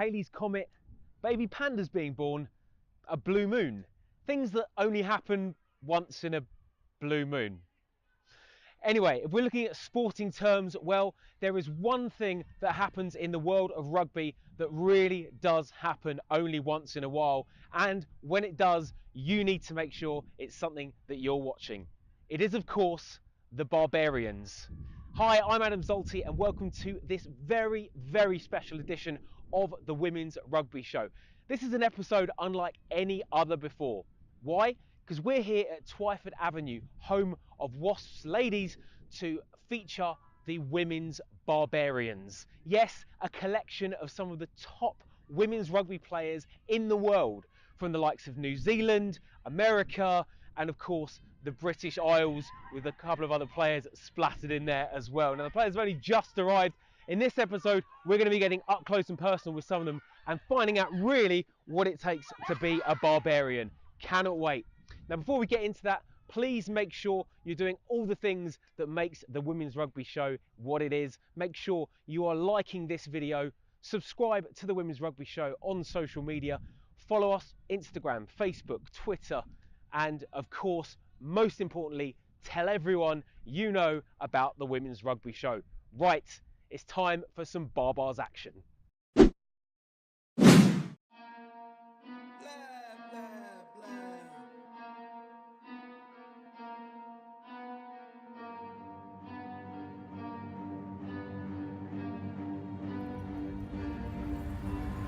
Halley's Comet, baby pandas being born, a blue moon. Things that only happen once in a blue moon. Anyway, if we're looking at sporting terms, well, there is one thing that happens in the world of rugby that really does happen only once in a while. And when it does, you need to make sure it's something that you're watching. It is, of course, the Barbarians. Hi, I'm Adam Zolty and welcome to this very, very special edition of the Women's Rugby Show. This is an episode unlike any other before. Why? Because we're here at Twyford Avenue, home of Wasps Ladies, to feature the Women's Barbarians. Yes, a collection of some of the top women's rugby players in the world, from the likes of New Zealand, America, and of course the British Isles, with a couple of other players splattered in there as well. Now the players have only just arrived. In this episode, we're going to be getting up close and personal with some of them and finding out really what it takes to be a Barbarian. Cannot wait. Now before we get into that, please make sure you're doing all the things that makes the Women's Rugby Show what it is. Make sure you are liking this video, subscribe to the Women's Rugby Show on social media, follow us Instagram, Facebook, Twitter, and of course, most importantly, tell everyone you know about the Women's Rugby Show. Right, it's time for some BaaBaa's action.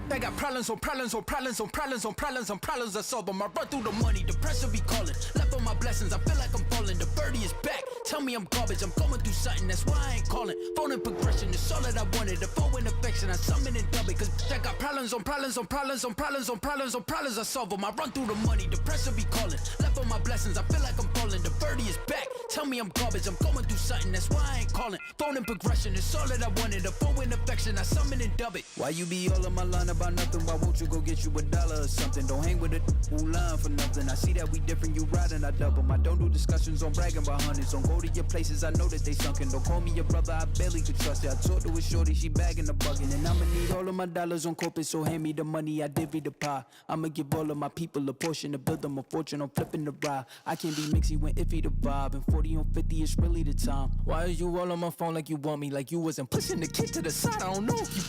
I got problems on problems on problems on problems on problems on problems I solve them. I run through the money, the pressure be calling. Left on my blessings, I feel like I'm falling. The birdie is back, tell me I'm garbage. I'm going through something, that's why I ain't calling. Phone and progression, it's all that I wanted. The phone and affection, I summon and dub it. Cause I got problems on problems on problems on problems on problems on problems I solve them. I run through the money, the pressure be calling. Left on my blessings, I feel like I'm falling. The birdie is back, tell me I'm garbage. I'm going through something, that's why I ain't calling. Phone and progression, it's all that I wanted. The phone and affection, I summon and dub it. Why you be all on my line about nothing? Why won't you go get you $1 or something? Don't hang with a who line for nothing. I see that we different, you riding, I double. I don't do discussions on bragging about hundreds. Don't go to your places, I know that they sunken. Don't call me your brother, I barely could trust you. I talked to a shorty, she bagging the bugging. And I'ma need all of my dollars on corporate, so hand me the money, I divvy the pie. I'ma give all of my people a portion to build them a fortune. I'm flipping the ride. I can't be mixy when iffy the vibe. And 40 on 50 is really the time. Why are you all on my phone like you want me? Like you wasn't pushing the kid to the side. I don't know if you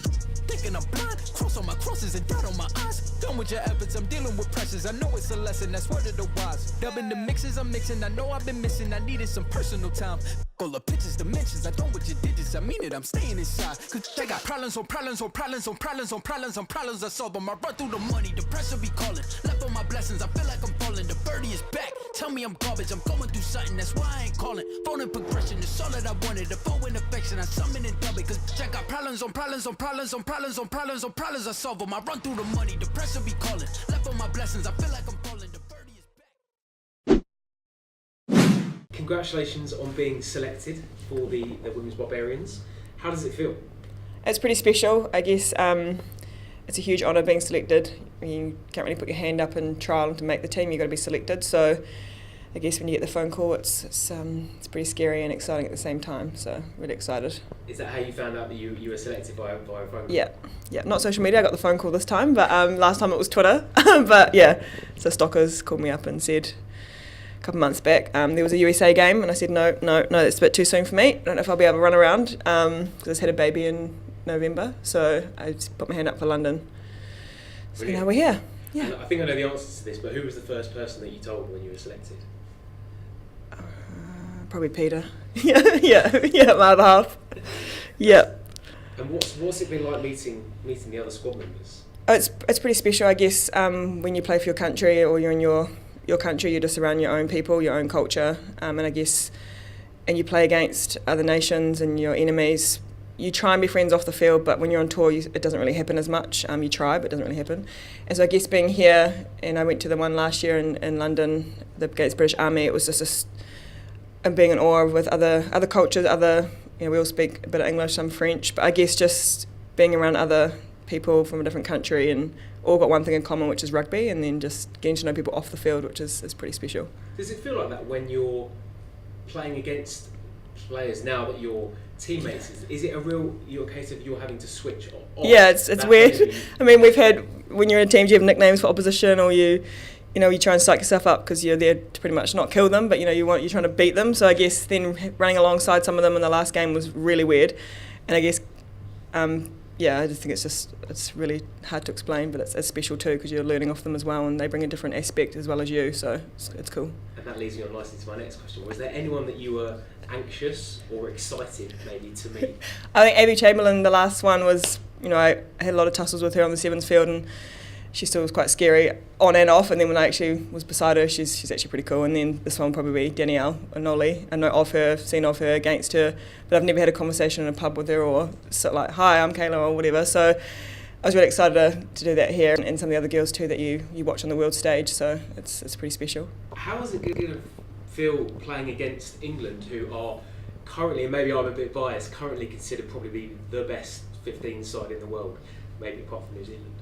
thinking I'm blind. Cross on my crosses and dot on my eyes. Done with your efforts, I'm dealing with pressures. I know it's a lesson, that's word of the wise. Dubbing the mixes, I'm mixing. I know I've been missing, I needed some personal time. All the pictures, dimensions, I don't with your digits. I mean it, I'm staying inside. Cause they got problems on problems on problems on problems on problems on problems I solve them. I run through the money, the pressure be calling. Left on my blessings, I feel like I'm falling. The birdie is back, tell me I'm garbage. I'm going through something, that's why I ain't calling. Phone and progression, it's all that I wanted. The phone and affection, I summon and dub it. Cause I got problems on problems on problems on problems on problems on problems I solve them. I run through the money, the pressure be calling. Left on my blessings, I feel like I'm falling. The birdie is back. Congratulations on being selected for the Women's Barbarians. How does it feel? It's pretty special, I guess. It's a huge honour being selected. You can't really put your hand up and trial to make the team. You've got to be selected. So I guess when you get the phone call, it's pretty scary and exciting at the same time. So really excited. Is that how you found out that you were selected via a phone call? Yeah, not social media. I got the phone call this time, but last time it was Twitter. But yeah, so Stockers called me up and said a couple of months back there was a USA game, and I said no, that's a bit too soon for me. I don't know if I'll be able to run around because I just had a baby in November, so I just put my hand up for London. So now we're here. Yeah. And I think I know the answers to this, but who was the first person that you told when you were selected? Probably Peter. yeah, my other half. Yeah. And what's it been like meeting the other squad members? Oh, it's pretty special, I guess. When you play for your country or you're in your country, you're just around your own people, your own culture, and I guess, and you play against other nations and your enemies. You try and be friends off the field, but when you're on tour, it doesn't really happen as much. You try, but it doesn't really happen. And so I guess being here, and I went to the one last year in London, against British Army, it was just and being in awe with other cultures, we all speak a bit of English, some French, but I guess just being around other people from a different country and all got one thing in common, which is rugby, and then just getting to know people off the field, which is pretty special. Does it feel like that when you're playing against players now that you're teammates? Is it your case of you're having to switch off? Yeah, it's weird. I mean, we've had, when you're in teams, you have nicknames for opposition, or you try and psych yourself up because you're there to pretty much not kill them, but you're trying to beat them. So I guess then running alongside some of them in the last game was really weird, and I guess I just think it's really hard to explain, but it's special too because you're learning off them as well, and they bring a different aspect as well as you, so it's cool. And that leads me on nicely to my next question. Was there anyone that you were anxious or excited maybe to meet? I think Abby Chamberlain, the last one was, I had a lot of tussles with her on the sevens field, and she still was quite scary on and off, and then when I actually was beside her, she's actually pretty cool. And then this one probably Danielle Anoli. I know of her, seen of her, against her, but I've never had a conversation in a pub with her or sort of like, hi, I'm Kayla or whatever. So I was really excited to do that here, and some of the other girls too that you watch on the world stage, so it's pretty special. How is it going to feel playing against England, who are currently, and maybe I'm a bit biased, currently considered probably the best 15 side in the world, maybe apart from New Zealand?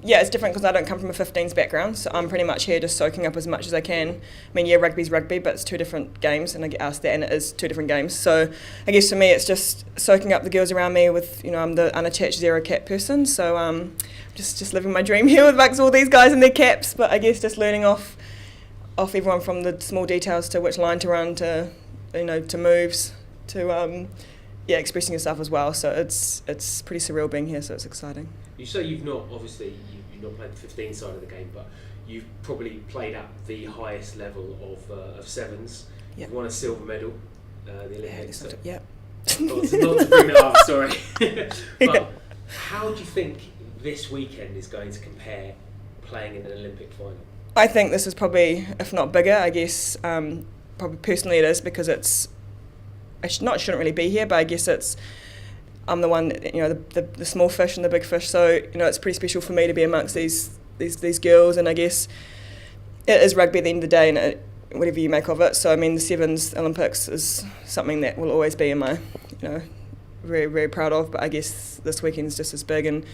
It's different because I don't come from a 15s background, so I'm pretty much here just soaking up as much as I can. I mean, yeah, rugby's rugby, but it's two different games, and I get asked that, and it is two different games. So I guess for me, it's just soaking up the girls around me with, I'm the unattached zero cap person, so just living my dream here with all these guys in their caps, but I guess just learning off everyone from the small details to which line to run to, to moves to expressing yourself as well. So it's pretty surreal being here, so it's exciting. You say you've not played the 15 side of the game, but you've probably played at the highest level of sevens. Yep. You've won a silver medal, the Olympics. Yeah. Not to bring that up, sorry. But how do you think this weekend is going to compare playing in an Olympic final? I think this is probably, if not bigger, I guess, probably personally it is, because shouldn't really be here, but I guess I'm the one, the small fish and the big fish, so it's pretty special for me to be amongst these girls, and I guess it is rugby at the end of the day, and whatever you make of it. So I mean, the sevens Olympics is something that will always be in my, very, very proud of, but I guess this weekend's just as big, and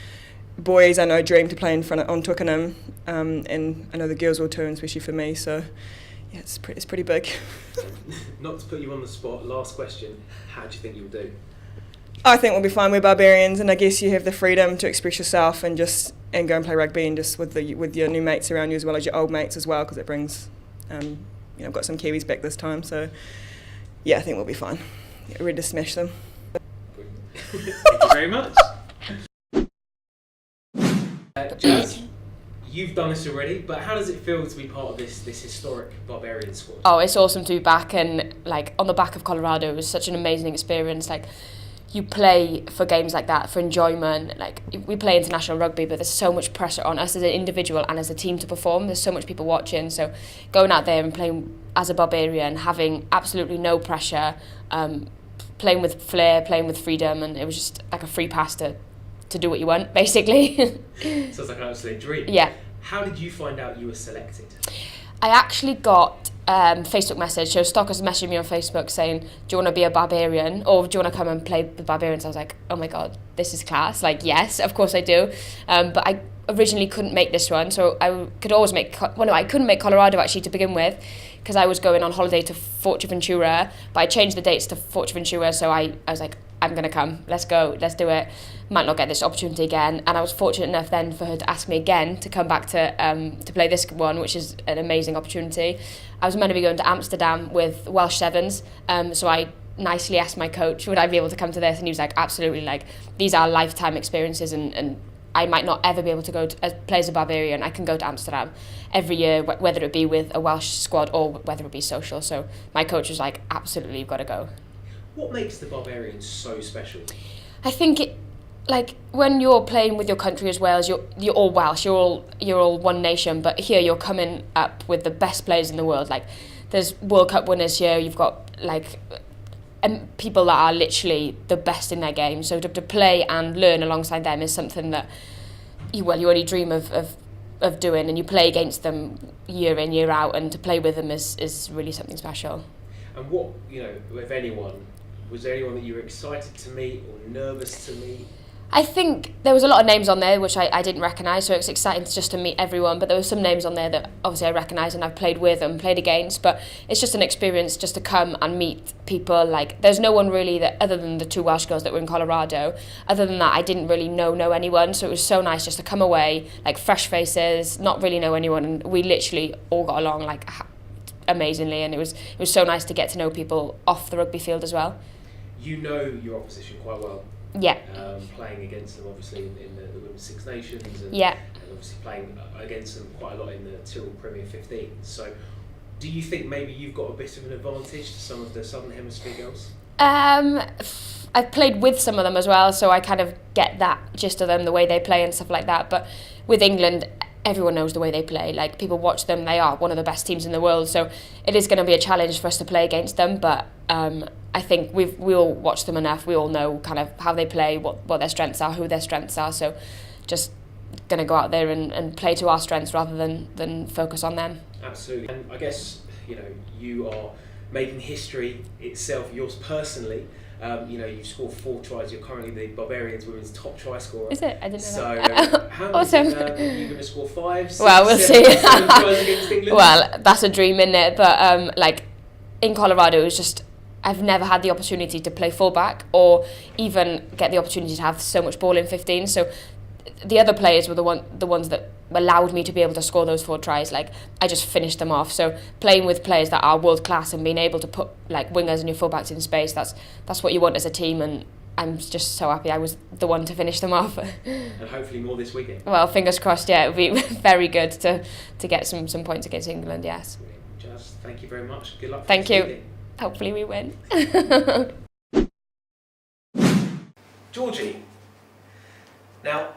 boys I know dream to play in front on Twickenham, and I know the girls will too, and especially for me, so yeah, it's pretty big. Not to put you on the spot, last question, how do you think you'll do? I think we'll be fine. We're Barbarians, and I guess you have the freedom to express yourself and go and play rugby, and just with your new mates around you as well as your old mates as well, because it brings, I've got some Kiwis back this time, so yeah, I think we'll be fine. Yeah, ready to smash them. Thank you very much. Jazz, you've done this already, but how does it feel to be part of this historic Barbarian squad? Oh, it's awesome to be back, and on the back of Colorado, it was such an amazing experience. You play for games like that for enjoyment. We play international rugby, but there's so much pressure on us as an individual and as a team to perform. There's so much people watching, so going out there and playing as a Barbarian, having absolutely no pressure, playing with flair, playing with freedom, and it was just like a free pass to do what you want, basically. Sounds like an absolute dream. Yeah. How did you find out you were selected? I actually got Facebook message. So Stockers messaged me on Facebook saying, do you want to be a Barbarian, or do you want to come and play the Barbarians? I was like, oh my god, this is class. Yes, of course I do. But I originally couldn't make this one, so I could always I couldn't make Colorado actually to begin with, because I was going on holiday to Fuerteventura, but I changed the dates to Fuerteventura, so I was like, I'm going to come, let's go, let's do it. Might not get this opportunity again, and I was fortunate enough then for her to ask me again to come back to play this one, which is an amazing opportunity. I was meant to be going to Amsterdam with Welsh Sevens, so I nicely asked my coach, would I be able to come to this, and he was like, absolutely, these are lifetime experiences, and I might not ever be able to play as a Barbarian. I can go to Amsterdam every year, whether it be with a Welsh squad or whether it be social. So my coach was like, absolutely, you've got to go. What makes the Barbarians so special? I think when you're playing with your country as well, as you're all Welsh, you're all one nation, but here you're coming up with the best players in the world. There's World Cup winners here. You've got people that are literally the best in their game. So to play and learn alongside them is something that you only dream of doing, and you play against them year in, year out, and to play with them is really something special. And what, if anyone, was there anyone that you were excited to meet or nervous to meet? I think there was a lot of names on there which I didn't recognise, so it's exciting just to meet everyone, but there were some names on there that obviously I recognise and I've played with and played against, but it's just an experience just to come and meet people. Like, there's no one really that, other than the 2 Welsh girls that were in Colorado, other than that I didn't really know anyone, so it was so nice just to come away, like fresh faces, not really know anyone, and we literally all got along like amazingly, and it was so nice to get to know people off the rugby field as well. You know your opposition quite well. Yeah. Playing against them obviously in the Women's Six Nations and, yeah. and obviously playing against them quite a lot in the Tyrrell Premier 15. So do you think maybe you've got a bit of an advantage to some of the Southern Hemisphere girls? I've played with some of them as well, so I kind of get that gist of them, the way they play and stuff like that. But with England, everyone knows the way they play. Like, people watch them, they are one of the best teams in the world, so it is going to be a challenge for us to play against them, but I think we all watch them enough, we all know kind of how they play, what their strengths are, who their strengths are, so just going to go out there and play to our strengths rather than focus on them. Absolutely. And I guess, you are making history itself, yours personally. You've scored 4 tries. You're currently the Barbarians women's top try scorer. Is it? I didn't know that. How awesome. Are you going to score 5, 6, well, we'll 7, see. 7 tries against England? Well, that's a dream, isn't it? But in Colorado, it was just, I've never had the opportunity to play fullback or even get the opportunity to have so much ball in 15. So the other players were the ones that allowed me to be able to score those 4 tries. Like, I just finished them off. So playing with players that are world class and being able to put like wingers and your fullbacks in space, that's what you want as a team, and I'm just so happy I was the one to finish them off. And hopefully more this weekend. Well, fingers crossed. Yeah, it would be very good to get some points against England. Yes. Just thank you very much. Good luck. Thank you. Weekend. Hopefully we win. Georgie, now,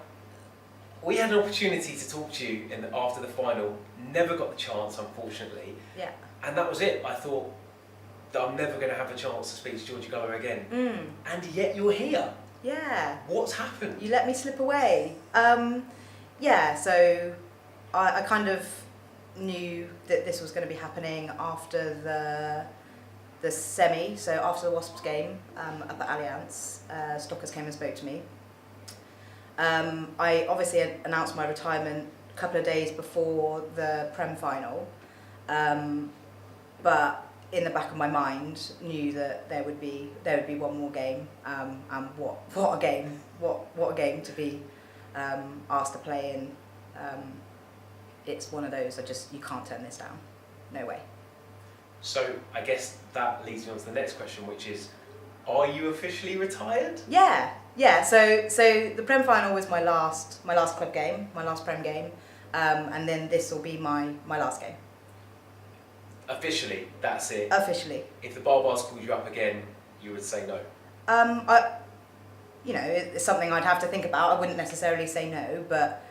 we had an opportunity to talk to you after the final, never got the chance, unfortunately. Yeah. And that was it. I thought that I'm never going to have a chance to speak to Georgie Gulliver again. And yet you're here. Yeah. What's happened? You let me slip away. So I kind of knew that this was going to be happening after the semi, so after the Wasps game up at Allianz. Stockers came and spoke to me. I obviously had announced my retirement a couple of days before the Prem final, but in the back of my mind knew that there would be one more game, and what a game to be asked to play in. It's one of those, you can't turn this down, no way. So I guess that leads me on to the next question, which is, are you officially retired? Yeah. So the Prem final was my last club game, my last Prem game, and then this will be my last game. Officially, that's it. Officially. If the BaaBaas called you up again, you would say no. It's something I'd have to think about. I wouldn't necessarily say no, but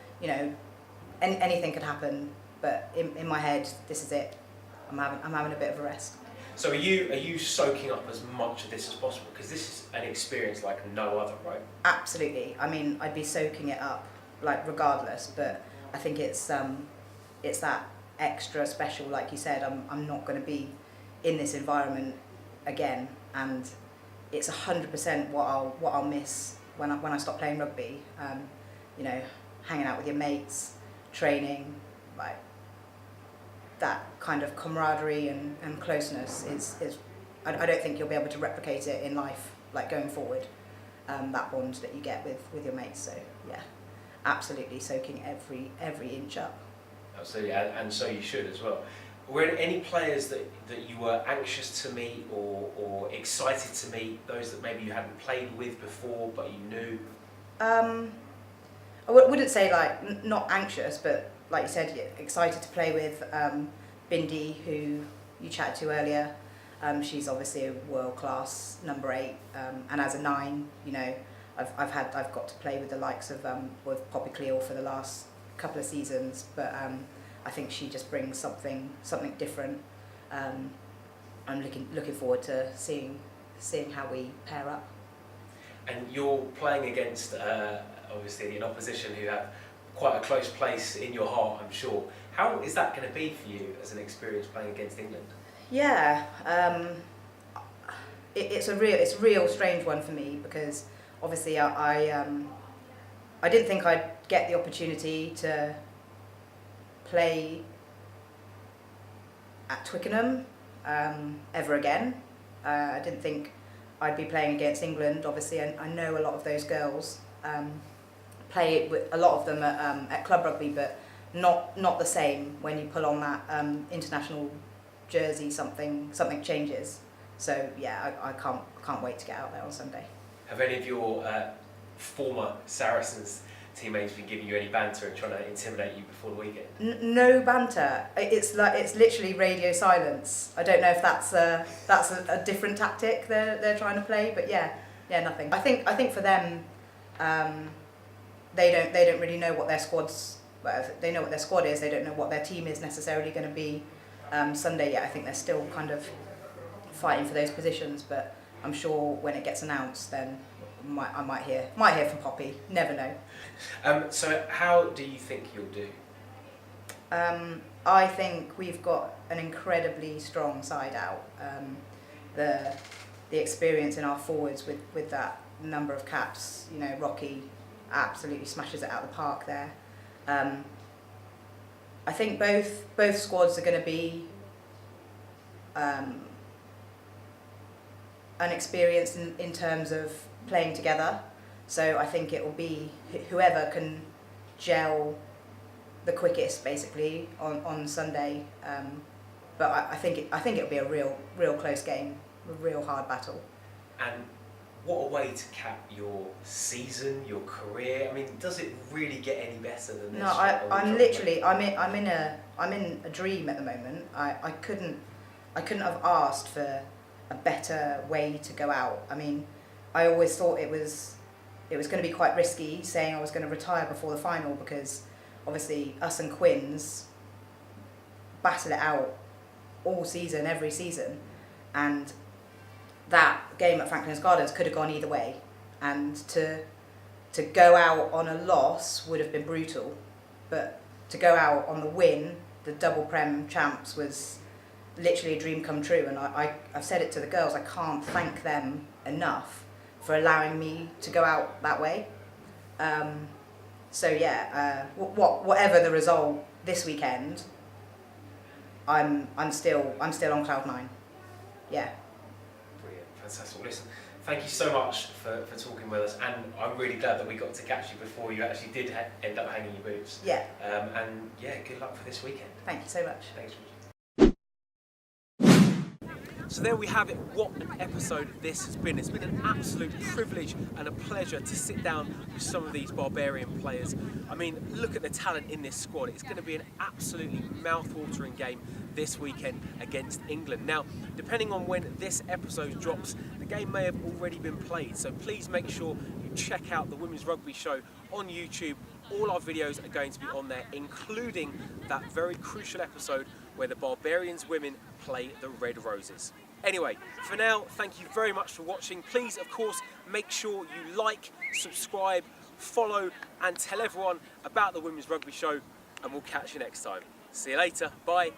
anything could happen. But in my head, this is it. I'm having a bit of a rest. So are you soaking up as much of this as possible? Because this is an experience like no other, right? Absolutely. I mean, I'd be soaking it up, like, regardless. But I think it's that extra special, like you said. I'm not going to be in this environment again, and it's 100% what I'll miss when I stop playing rugby. Hanging out with your mates, training, like, that kind of camaraderie and closeness is I don't think you'll be able to replicate it in life, like, going forward, that bond that you get with your mates. So yeah, absolutely soaking every inch up. Absolutely, and so you should as well. Were there any players that you were anxious to meet or excited to meet, those that maybe you hadn't played with before but you knew? I wouldn't say, like, not anxious, but like you said, excited to play with Bindi, who you chatted to earlier. She's obviously a world-class number 8, and as a 9, I've got to play with the likes of with Poppy Cleal for the last couple of seasons, but I think she just brings something different. I'm looking forward to seeing how we pair up. And you're playing against obviously an opposition who have quite a close place in your heart, I'm sure. How is that going to be for you as an experience playing against England? Yeah, it's a real strange one for me, because obviously I I didn't think I'd get the opportunity to play at Twickenham ever again. I didn't think I'd be playing against England, obviously, and I know a lot of those girls play with a lot of them at club rugby, but not the same when you pull on that international jersey. Something changes. So yeah, I can't wait to get out there on Sunday. Have any of your former Saracens teammates been giving you any banter and trying to intimidate you before the weekend? No banter. It's literally radio silence. I don't know if that's a different tactic they're trying to play, but yeah, nothing. I think for them, they don't really know what their squad's. Well, they know what their squad is. They don't know what their team is necessarily going to be Sunday yet. I think they're still kind of fighting for those positions, but I'm sure when it gets announced, then I might hear from Poppy. Never know. So how do you think you'll do? I think we've got an incredibly strong side out. The experience in our forwards with that number of caps, you know, Rocky absolutely smashes it out of the park there. I think both squads are going to be unexperienced in terms of playing together, so I think it will be whoever can gel the quickest, basically, on Sunday. But I think it'll be a real close game, a real hard battle. And what a way to cap your season, your career. I mean, does it really get any better than this? No, I'm in a dream at the moment. I couldn't have asked for a better way to go out. I mean, I always thought it was going to be quite risky saying I was going to retire before the final, because obviously us and Quins battle it out all season, every season, and that game at Franklin's Gardens could have gone either way, and to go out on a loss would have been brutal, but to go out on the win, the double Prem champs, was literally a dream come true. And I've said it to the girls, I can't thank them enough for allowing me to go out that way. So yeah, whatever the result this weekend, I'm still on cloud nine. Yeah. Brilliant, fantastic. Listen, thank you so much for talking with us, and I'm really glad that we got to catch you before you actually did end up hanging your boots. Yeah. And yeah, good luck for this weekend. Thank you so much. Thanks, Richard. So there we have it. What an episode this has been. It's been an absolute privilege and a pleasure to sit down with some of these Barbarian players. I mean, look at the talent in this squad. It's going to be an absolutely mouth-watering game this weekend against England. Now, depending on when this episode drops, the game may have already been played, so please make sure you check out the Women's Rugby Show on YouTube. All our videos are going to be on there, including that very crucial episode where the Barbarians women play the Red Roses. Anyway, for now, thank you very much for watching. Please, of course, make sure you like, subscribe, follow, and tell everyone about the Women's Rugby Show, and we'll catch you next time. See you later. Bye.